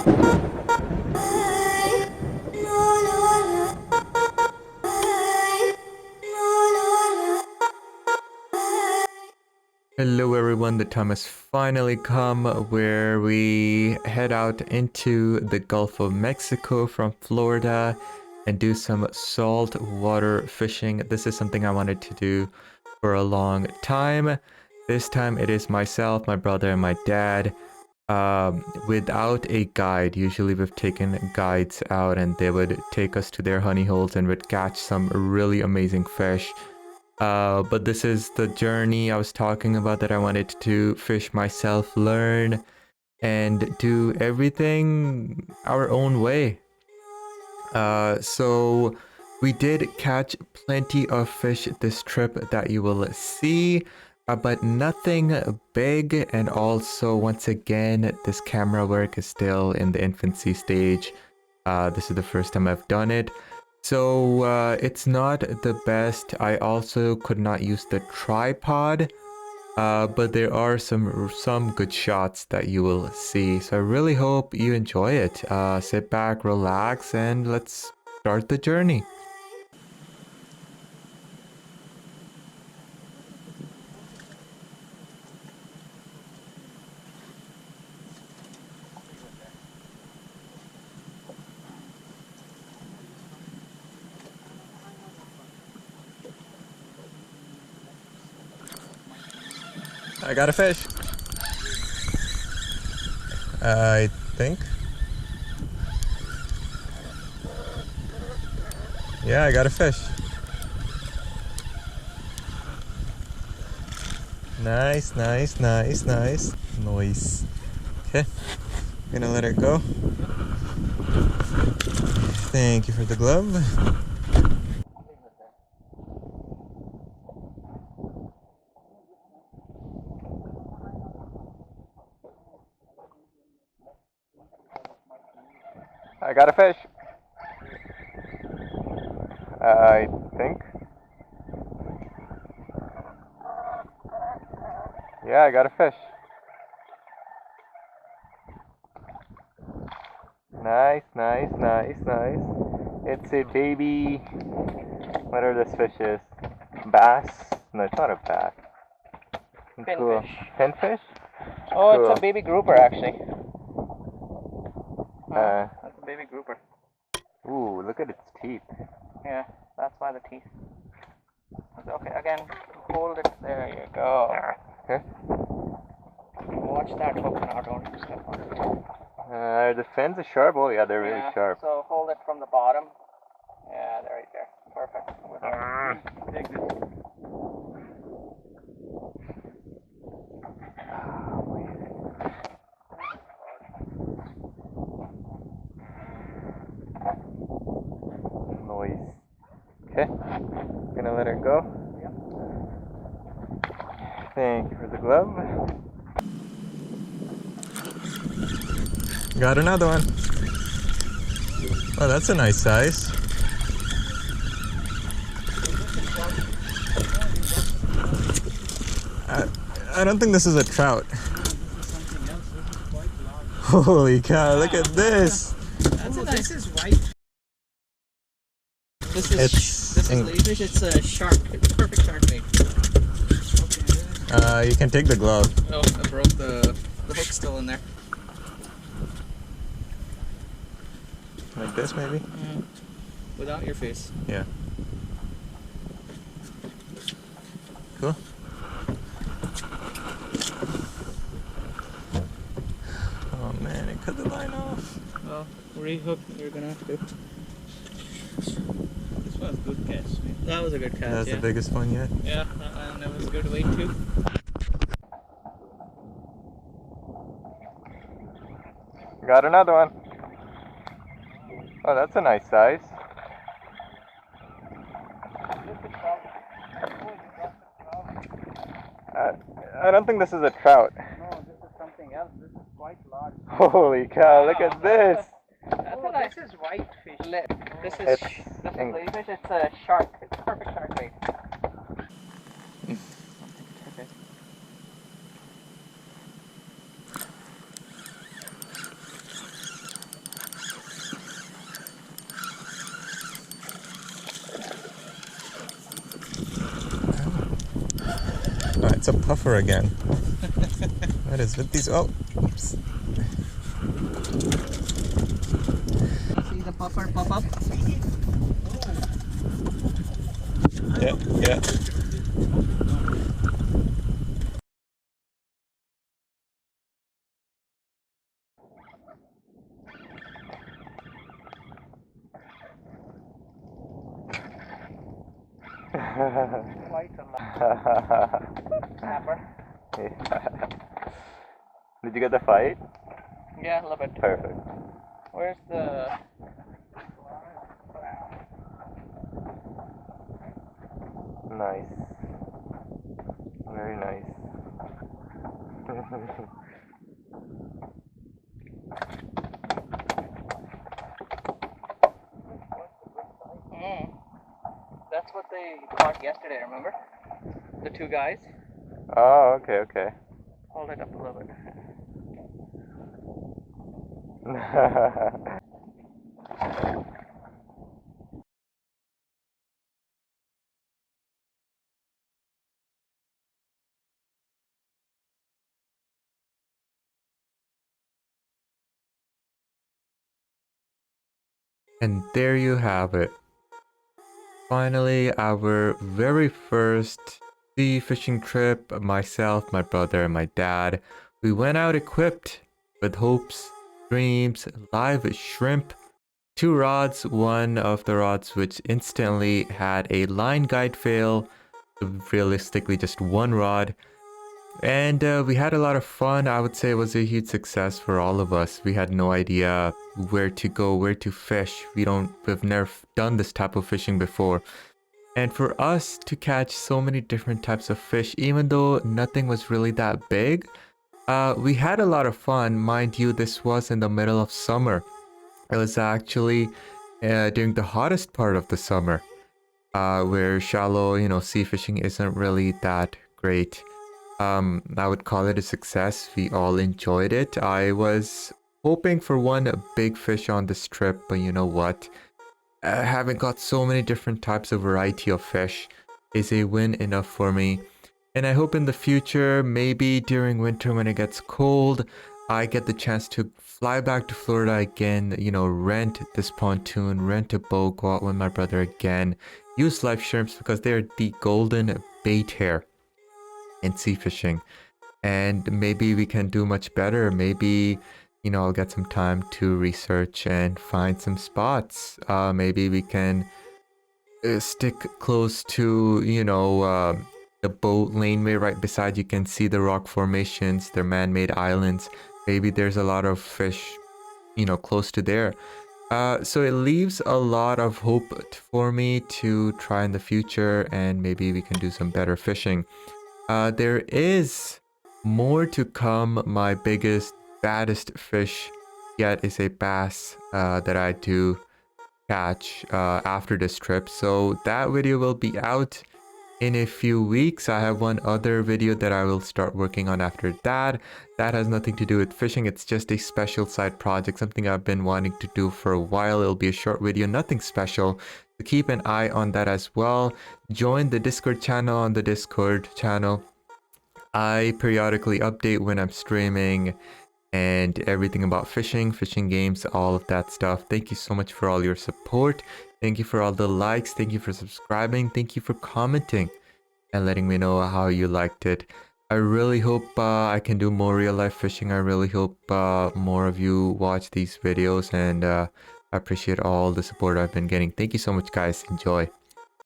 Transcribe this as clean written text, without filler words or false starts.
Hello everyone, the time has finally come where we head out into the Gulf of Mexico from Florida and do some saltwater fishing. This is something I wanted to do for a long time. This time it is myself, my brother, and my dad. Without a guide. Usually we've taken guides out and they would take us to their honey holes and would catch some really amazing fish. But this is the journey I was talking about, that I wanted to fish myself, learn, and do everything our own way. So we did catch plenty of fish this trip that you will see, but nothing big. And also, once again, this camera work is still in the infancy stage. This is the first time I've done it. So it's not the best. I also could not use the tripod, but there are some good shots that you will see. So I really hope you enjoy it. Sit back, relax, and let's start the journey. I got a fish. I think. Yeah, I got a fish. Nice, nice, nice, nice. Nice. Okay, gonna let it go. Thank you for the glove. I got a fish. I think. Yeah, I got a fish. Nice, nice, nice, nice. It's a baby, whatever this fish is. Bass? No, it's not a bass. Cool. Pinfish. Pinfish? Oh, Cool. it's a baby grouper actually. That's a baby grouper. Ooh, look at its teeth. Yeah, that's why the teeth. Okay, again, hold it. There you go. Okay. Watch that hook now, don't step on it. The fins are sharp. Oh yeah, they're really sharp. So hold it from the bottom. Yeah, there, right there. Perfect. Take this. Noise. Okay. Gonna let her go. Thank you for the glove. Got another one. Oh, that's a nice size. I don't think this is a trout. Holy cow, look at this. That's a nice. This is white. This is ladyfish. It's a shark. It's a perfect shark bait. You can take the glove. Oh, I broke the hook's still in there. Like this, maybe? Without your face. Yeah. Cool. Oh man, it cut the line off. Well, rehook. You're gonna have to. This was a good catch, man. That was a good catch. That's yeah. the biggest one yet. Yeah, that was a good weight too. Got another one. Oh, that's a nice size. I don't think this is a trout. No, this is something else. This is quite large. Holy cow, look at this. This is white fish. This is It's ladyfish. It's a shark. It's a perfect shark bait. Okay. it's a puffer again. What is with these? Oh, oops. See the puffer pop up? Yeah, yeah. Quite a lot. Snapper. Did you get the fight? Yeah, a little bit. Perfect. Where's the... Nice. Very nice. That's what they caught yesterday, remember? The two guys. Oh, okay, okay. Hold it up a little bit. And there you have it. Finally, our very first sea fishing trip. Myself, my brother, and my dad. We went out equipped with hopes, dreams, live shrimp, 2 rods, one of the rods which instantly had a line guide fail, so realistically just 1 rod. And we had a lot of fun. I would say it was a huge success for all of us. We had no idea where to go, where to fish. We've never done this type of fishing before. And for us to catch so many different types of fish, even though nothing was really that big, we had a lot of fun. Mind you, this was in the middle of summer. It was actually during the hottest part of the summer, where shallow, sea fishing isn't really that great. I would call it a success. We all enjoyed it. I was hoping for one big fish on this trip, but you know what? Having got so many different types of variety of fish is a win enough for me. And I hope in the future, maybe during winter when it gets cold, I get the chance to fly back to Florida again, rent this pontoon, rent a boat, go out with my brother again, use live shrimps because they're the golden bait here in sea fishing. And maybe we can do much better. Maybe, I'll get some time to research and find some spots. Maybe we can stick close to, the boat laneway right beside. You can see the rock formations, they're man-made islands. Maybe there's a lot of fish, close to there. So it leaves a lot of hope for me to try in the future, and maybe we can do some better fishing. There is more to come. My biggest, baddest fish yet is a bass that I do catch after this trip. So that video will be out in a few weeks. I have one other video that I will start working on after that. That has nothing to do with fishing. It's just a special side project, something I've been wanting to do for a while. It'll be a short video, nothing special. So keep an eye on that as well. Join the Discord channel on the Discord channel. I periodically update when I'm streaming and everything about fishing games, all of that stuff. Thank you so much for all your support. Thank you for all the likes. Thank you for subscribing. Thank you for commenting and letting me know how you liked it. I really hope I can do more real life fishing. I really hope more of you watch these videos, and I appreciate all the support I've been getting. Thank you so much, guys. Enjoy.